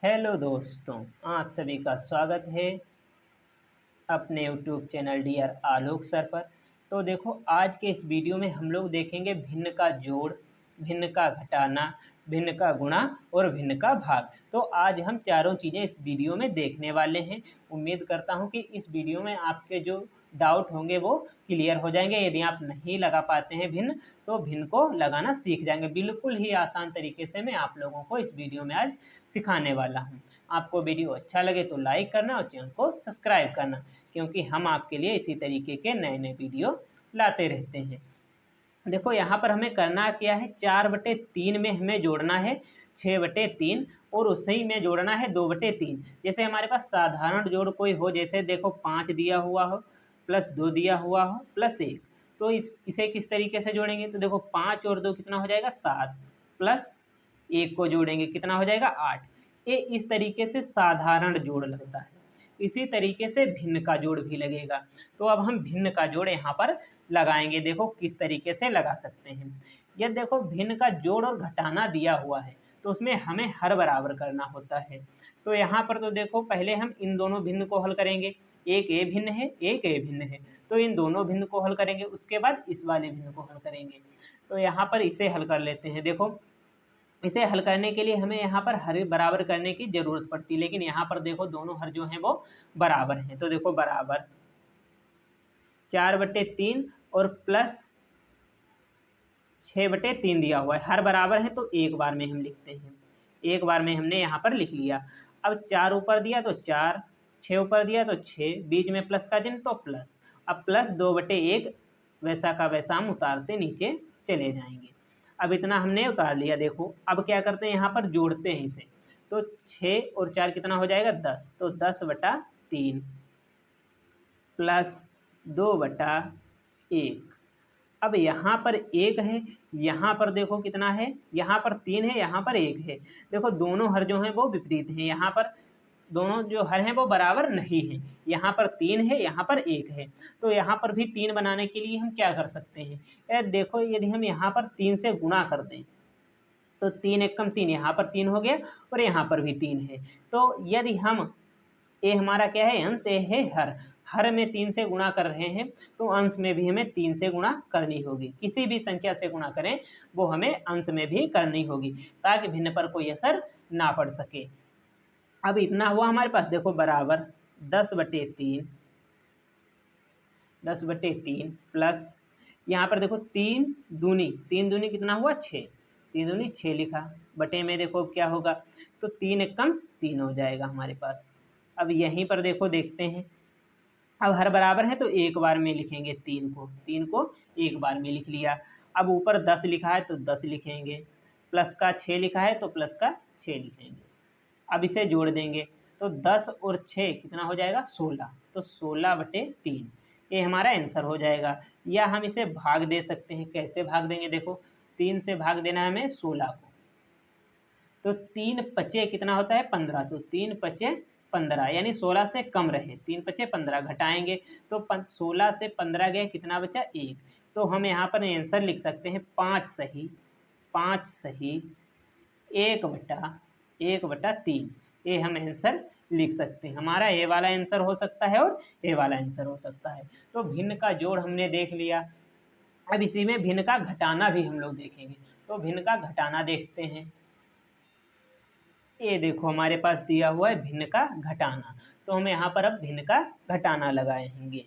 Hello दोस्तों, आप सभी का स्वागत है अपने यूट्यूब चैनल डियर आलोक सर पर। तो देखो, आज के इस वीडियो में हम लोग देखेंगे भिन्न का जोड़, भिन्न का घटाना, भिन्न का गुणा और भिन्न का भाग। तो आज हम चारों चीज़ें इस वीडियो में देखने वाले हैं। उम्मीद करता हूं कि इस वीडियो में आपके जो डाउट होंगे वो क्लियर हो जाएंगे। यदि आप नहीं लगा पाते हैं भिन्न, तो भिन्न को लगाना सीख जाएंगे। बिल्कुल ही आसान तरीके से मैं आप लोगों को इस वीडियो में आज सिखाने वाला हूँ। आपको वीडियो अच्छा लगे तो लाइक करना और चैनल को सब्सक्राइब करना, क्योंकि हम आपके लिए इसी तरीके के नए नए वीडियो लाते रहते हैं। देखो, यहाँ पर हमें करना क्या है, 4/3 में हमें जोड़ना है 6/3 और उसी में जोड़ना है 2/3। जैसे हमारे पास साधारण जोड़ कोई हो, जैसे देखो 5 दिया हुआ हो प्लस 2 दिया हुआ हो प्लस 1, तो इसे किस तरीके से जोड़ेंगे? तो देखो 5 और 2 कितना हो जाएगा 7, प्लस 1 को जोड़ेंगे कितना हो जाएगा 8। ये इस तरीके से साधारण जोड़ लगता है। इसी तरीके से भिन्न का जोड़ भी लगेगा। तो अब हम भिन्न का जोड़ यहाँ पर लगाएंगे। देखो किस तरीके से लगा सकते हैं। यह देखो, भिन्न का जोड़ और घटाना दिया हुआ है, तो उसमें हमें हर बराबर करना होता है। तो यहाँ पर तो देखो, पहले हम इन दोनों भिन्न को हल करेंगे। एक ए भिन्न है, एक ए भिन्न है, तो इन दोनों भिन्न को हल करेंगे। उसके बाद इस वाले भिन्न को हल करेंगे। तो यहाँ पर इसे हल कर लेते हैं। देखो, इसे हल करने के लिए हमें यहाँ पर हर बराबर करने की ज़रूरत पड़ती है, लेकिन यहाँ पर देखो दोनों हर जो हैं वो बराबर हैं। तो देखो बराबर 4/3 और प्लस 6/3 दिया हुआ है, हर बराबर है तो एक बार में हम लिखते हैं। एक बार में हमने यहाँ पर लिख लिया। अब 4 ऊपर दिया तो 4, 6 ऊपर दिया तो 6, बीच में प्लस का चिन्ह तो प्लस। अब प्लस 2/1 वैसा का वैसा हम उतारते नीचे चले जाएंगे। अब इतना हमने उतार लिया। देखो अब क्या करते हैं, यहाँ पर जोड़ते हैं इसे। तो 6 और 4 कितना हो जाएगा 10, तो 10/3 प्लस 2/1। अब यहाँ पर 1 है, यहाँ पर देखो कितना है, यहाँ पर 3 है, यहाँ पर 1 है। देखो दोनों हर जो हैं वो विपरीत हैं। यहाँ पर दोनों जो हर हैं वो बराबर नहीं हैं। यहाँ पर 3 है, यहाँ पर 1 है। तो यहाँ पर भी 3 बनाने के लिए हम क्या कर सकते हैं? देखो, यदि हम यहाँ पर 3 से गुणा कर दें तो 3 एकम 3, यहाँ पर 3 हो गया और यहाँ पर भी 3 है। तो यदि हम, ये हमारा क्या है, अंश, ये है हर। हर में 3 से गुणा कर रहे हैं, तो अंश में भी हमें 3 से गुणा करनी होगी। किसी भी संख्या से गुणा करें वो हमें अंश में भी करनी होगी, ताकि भिन्न पर कोई असर ना पड़ सके। अब इतना हुआ हमारे पास। देखो बराबर 10/3, 10/3 प्लस यहाँ पर देखो 3 दूनी, 3 दूनी कितना हुआ 6, 3 दूनी 6 लिखा। बटे में देखो क्या होगा, तो 3 एकम 3 हो जाएगा हमारे पास। अब यहीं पर देखो देखते हैं। अब हर बराबर है तो एक बार में लिखेंगे 3 को एक बार में लिख लिया। अब ऊपर 10 लिखा है तो 10 लिखेंगे, प्लस का 6 लिखा है तो प्लस का 6 लिखेंगे। अब इसे जोड़ देंगे तो 10 और 6 कितना हो जाएगा 16, तो 16/3 ये हमारा आंसर हो जाएगा। या हम इसे भाग दे सकते हैं। कैसे भाग देंगे? देखो 3 से भाग देना है हमें 16 को, तो 3×5 कितना होता है 15, तो 3×5 15, यानी 16 से कम रहे। 3×5 15 घटाएंगे तो 16 से 15 गए, कितना बचा 1। तो हम यहाँ पर आंसर लिख सकते हैं 5 सही, 5 सही 1/3। ये हम आंसर लिख सकते हैं। हमारा ए वाला आंसर हो सकता है और ए वाला आंसर हो सकता है। तो भिन्न का जोड़ हमने देख लिया। अब इसी में भिन्न का घटाना भी हम लोग देखेंगे। तो भिन्न का घटाना देखते हैं। ये देखो हमारे पास दिया हुआ है भिन्न का घटाना, तो हम यहाँ पर अब भिन्न का घटाना लगाएंगे।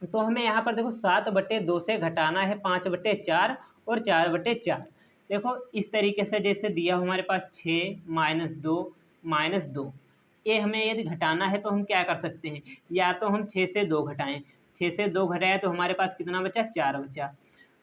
तो हमें यहाँ पर देखो 7/2 से घटाना है 5/4 और 4/4। देखो इस तरीके से जैसे दिया हो हमारे पास 6 -2 -2। ये हमें यदि घटाना है तो हम क्या कर सकते हैं, या तो हम 6 से 2 घटाएं। 6 से 2 घटाया तो हमारे पास कितना बचा 4 बचा।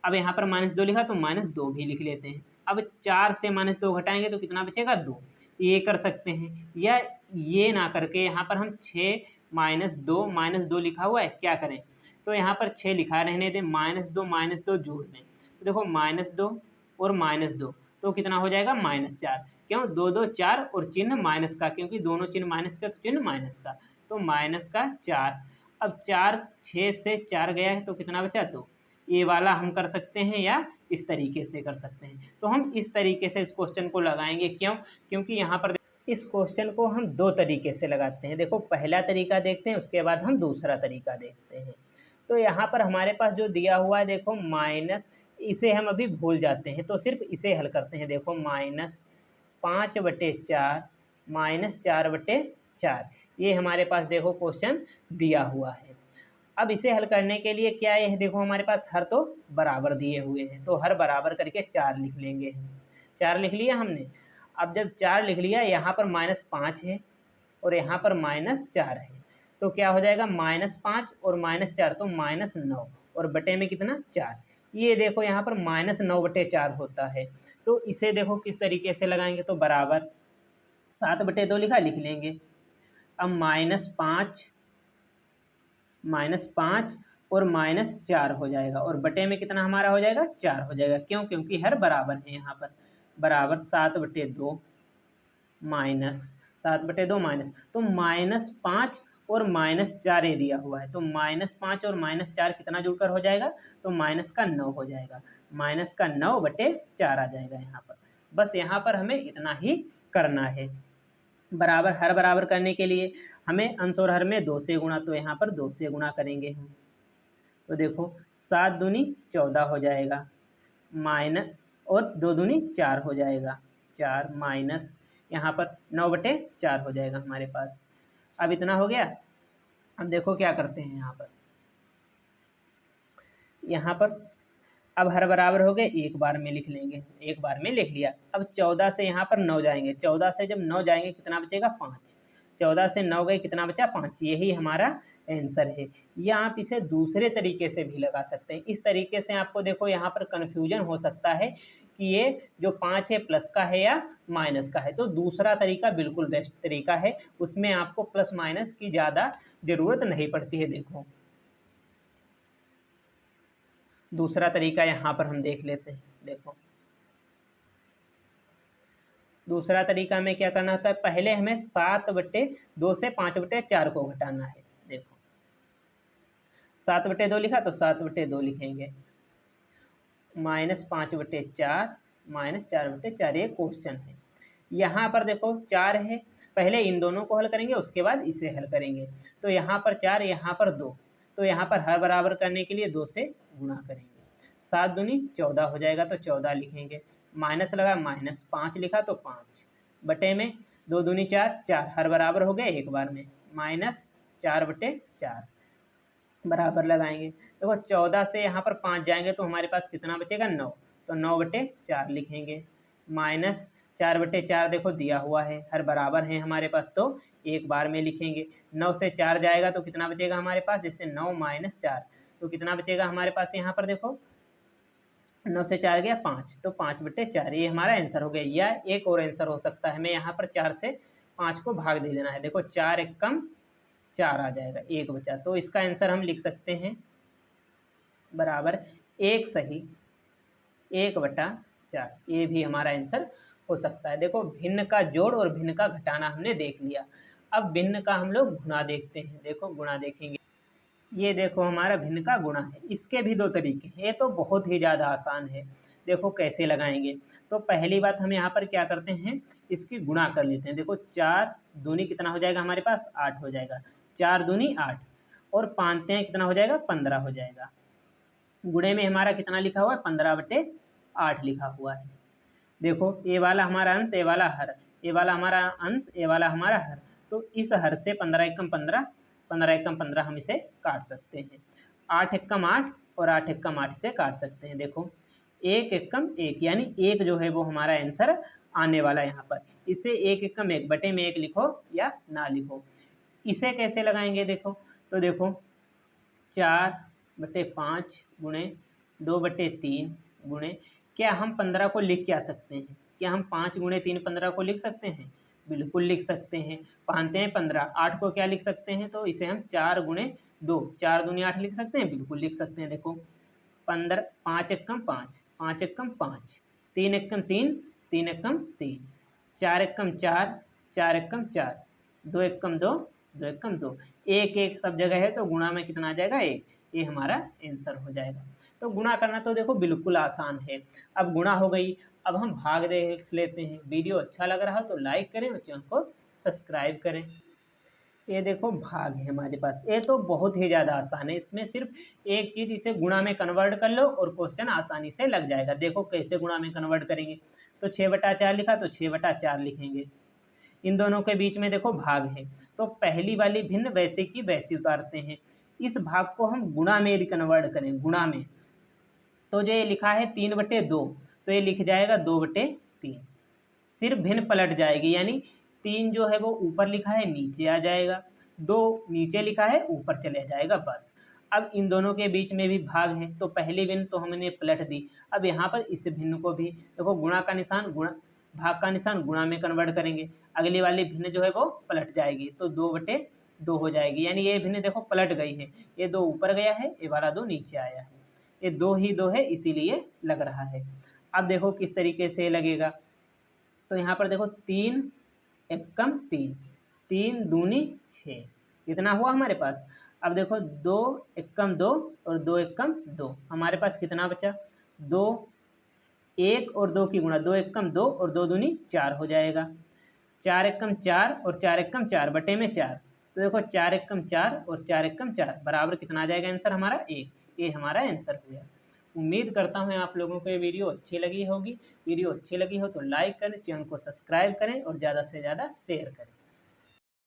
अब यहाँ पर -2 लिखा तो -2 भी लिख लेते हैं। अब 4 से -2 घटाएंगे तो कितना बचेगा 2। ये कर सकते हैं, या ये ना करके यहाँ पर हम 6 -2 लिखा हुआ है, क्या करें, तो यहाँ पर 6 लिखा रहने दें, -2 जोड़ दें। तो देखो -2 और -2 तो कितना हो जाएगा -4। क्यों? 2 2 4 और चिन्ह माइनस का, क्योंकि दोनों चिन्ह माइनस का तो चिन्ह माइनस का, तो -4। अब 4 6 से 4 गया है तो कितना बचा 2। ये वाला हम कर सकते हैं या इस तरीके से कर सकते हैं। तो हम इस तरीके से इस क्वेश्चन को लगाएंगे। क्यों? क्योंकि यहाँ पर इस क्वेश्चन को हम दो तरीके से लगाते हैं। देखो पहला तरीका देखते हैं, उसके बाद हम दूसरा तरीका देखते हैं। तो यहाँ पर हमारे पास जो दिया हुआ है देखो माइनस, इसे हम अभी भूल जाते हैं तो सिर्फ इसे हल करते हैं। देखो -5/4 -4/4 ये हमारे पास देखो क्वेश्चन दिया हुआ है। अब इसे हल करने के लिए क्या है, देखो हमारे पास हर तो बराबर दिए हुए हैं, तो हर बराबर करके 4 लिख लेंगे। 4 लिख लिया हमने। अब जब 4 लिख लिया, यहाँ पर -5 है और यहाँ पर -4 है, तो क्या हो जाएगा -5 और -4 तो -9 और बटे में कितना 4। ये देखो यहाँ पर -9/4 होता है। तो इसे देखो किस तरीके से लगाएंगे, तो बराबर 7/2 लिखा, लिख लेंगे। अब -5 और -4 हो जाएगा और बटे में कितना हमारा हो जाएगा 4 हो जाएगा। क्यों? क्योंकि हर बराबर है यहाँ पर। बराबर 7/2 माइनस 7/2 माइनस, तो -5 और -4 ये दिया हुआ है, तो -5 और -4 कितना जुड़कर हो जाएगा, तो -9 हो जाएगा। -9/4 आ जाएगा यहाँ पर। बस यहाँ पर हमें इतना ही करना है। बराबर हर बराबर करने के लिए हमें अंश और हर में 2 से गुणा, तो यहाँ पर 2 से गुणा करेंगे हम। तो देखो 7 दूनी 14 हो जाएगा, माइनस और 2 दूनी 4 हो जाएगा, 4 माइनस यहाँ पर 9/4 हो जाएगा हमारे पास। अब इतना हो गया। अब देखो क्या करते हैं यहाँ पर अब हर बराबर हो गए, एक बार में लिख लेंगे, एक बार में लिख लिया। अब 14 से यहाँ पर 9 जाएंगे, 14 से जब 9 जाएंगे कितना बचेगा 5। 14 से 9 गए, कितना बचा 5। यही हमारा आंसर है। या आप इसे दूसरे तरीके से भी लगा सकते हैं। इस तरीके से आपको देखो यहाँ पर कन्फ्यूजन हो सकता है कि ये जो 5 है प्लस का है या माइनस का है। तो दूसरा तरीका बिल्कुल बेस्ट तरीका है, उसमें आपको प्लस माइनस की ज़्यादा ज़रूरत नहीं पड़ती है। देखो दूसरा तरीका यहाँ पर हम देख लेते हैं। देखो दूसरा तरीका में क्या करना होता है, पहले हमें 7/2 से 5/4 को घटाना है। देखो 7/2 लिखा तो 7/2 लिखेंगे, -5/4 -4/4 ये क्वेश्चन है। यहाँ पर देखो 4 है, पहले इन दोनों को हल करेंगे उसके बाद इसे हल करेंगे। तो यहाँ पर 4, यहाँ पर 2, तो यहाँ पर हर बराबर करने के लिए 2 से गुणा करेंगे। 7 दूनी 14 हो जाएगा, तो 14 लिखेंगे। माइनस लगा, -5 लिखा तो 5 बटे में 2 दूनी 4, 4 हर बराबर हो गए एक बार में, -4/4 बराबर लगाएंगे। देखो 14 से यहाँ पर 5 जाएंगे तो हमारे पास कितना बचेगा 9, तो 9/4 लिखेंगे। -4/4 देखो दिया हुआ है, हर बराबर है हमारे पास, तो एक बार में लिखेंगे। 9 से 4 जाएगा तो कितना बचेगा हमारे पास, जैसे 9 - 4, तो कितना बचेगा हमारे पास यहाँ पर। देखो 9 से 4 गया 5, तो 5/4 ये हमारा आंसर हो गया। या एक और आंसर हो सकता है, हमें यहाँ पर 4 से 5 को भाग दे देना है। देखो 4 एकम 4 आ जाएगा, 1 बचा, तो इसका आंसर हम लिख सकते हैं बराबर 1 सही 1/4। ये भी हमारा आंसर हो सकता है। देखो भिन्न का जोड़ और भिन्न का घटाना हमने देख लिया। अब भिन्न का हम लोग गुणा देखते हैं। देखो गुणा देखेंगे, ये देखो हमारा भिन्न का गुणा है। इसके भी 2 तरीके हैं, ये तो बहुत ही ज़्यादा आसान है। देखो कैसे लगाएंगे, तो पहली बात हम यहाँ पर क्या करते हैं, इसकी गुणा कर लेते हैं। देखो 4 दूनी कितना हो जाएगा हमारे पास 8 हो जाएगा, 4 दूनी 8 और पाँचते हैं कितना हो जाएगा 15 हो जाएगा। गुणे में हमारा कितना लिखा हुआ है 15/8 लिखा हुआ है। देखो ये वाला हमारा अंश, ये वाला हर, ये वाला हमारा अंश, ये वाला हमारा हर, तो इस हर से 15 एकम 15, 15 एकम 15 हम इसे काट सकते हैं। 8 एकम 8 और 8 एकम 8 से काट सकते हैं। देखो 1 एकम 1, यानी 1 जो है वो हमारा आंसर आने वाला है यहाँ पर। इसे 1 एकम 1 बटे में 1 लिखो या ना लिखो। इसे कैसे लगाएंगे, देखो तो देखो 4/5 गुणे 2/3 गुणे, क्या हम 15 को लिख क्या सकते हैं, क्या हम 5 गुणे 3 15 को लिख सकते हैं, बिल्कुल लिख सकते हैं। पानते हैं 15, 8 को क्या लिख सकते हैं, तो इसे हम 4 गुणे 2, 4 दूनी 8 लिख सकते हैं, बिल्कुल लिख सकते हैं। देखो 15, 5 एकम 5, 5 एकम 5, 3 एकम 3, 3 एकम 3, 4 एकम 4, 4 एकम 4, 2 एकम 2, 2 एकम 2, 1 1 सब जगह है, तो गुणा में कितना आ जाएगा 1, ये हमारा आंसर हो जाएगा। तो गुणा करना तो देखो बिल्कुल आसान है। अब गुणा हो गई, अब हम भाग देख लेते हैं। वीडियो अच्छा लग रहा हो तो लाइक करें और चैनल को सब्सक्राइब करें। ये देखो भाग है हमारे पास, ये तो बहुत ही ज़्यादा आसान है। इसमें सिर्फ एक चीज़, इसे गुणा में कन्वर्ट कर लो और क्वेश्चन आसानी से लग जाएगा। देखो कैसे गुणा में कन्वर्ट करेंगे। तो 6/4 लिखा तो 6/4 लिखेंगे। इन दोनों के बीच में देखो भाग है, तो पहली वाली भिन्न वैसे की वैसी उतारते हैं। इस भाग को हम गुणा में यदि कन्वर्ट करें, गुणा में, तो जो ये लिखा है 3/2, तो ये लिख जाएगा 2/3। सिर्फ भिन्न पलट जाएगी, यानी 3 जो है वो ऊपर लिखा है नीचे आ जाएगा, 2 नीचे लिखा है ऊपर चले जाएगा, बस। अब इन दोनों के बीच में भी भाग है, तो पहली भिन्न तो हमने पलट दी। अब यहाँ पर इस भिन्न को भी देखो, गुणा का निशान गुणा, भाग का निशान गुणा में कन्वर्ट करेंगे। अगली वाली भिन्न जो है वो पलट जाएगी, तो 2/2 हो जाएगी, यानी ये भिन्न देखो पलट गई है। ये 2 ऊपर गया है, ये वाला 2 नीचे आया है। ये 2 ही 2 है, इसीलिए लग रहा है। अब देखो किस तरीके से लगेगा। तो यहाँ पर देखो 3 एकम 3, 3 दूनी 6, इतना हुआ हमारे पास। अब देखो 2 एकम 2 और 2 एकम 2, हमारे पास कितना बचा? 2, 1 और 2 की गुणा, 2 एकम 2 और 2 दूनी 4 हो जाएगा। 4 एकम 4 और 4 एकम 4 बटे में 4, तो देखो 4 एकम 4 और 4 एकम 4 बराबर कितना आ जाएगा आंसर हमारा? 1। ये हमारा आंसर हो गया। उम्मीद करता हूँ आप लोगों को ये वीडियो अच्छी लगी होगी। वीडियो अच्छी लगी हो तो लाइक करें, चैनल को सब्सक्राइब करें और ज़्यादा से ज़्यादा शेयर करें।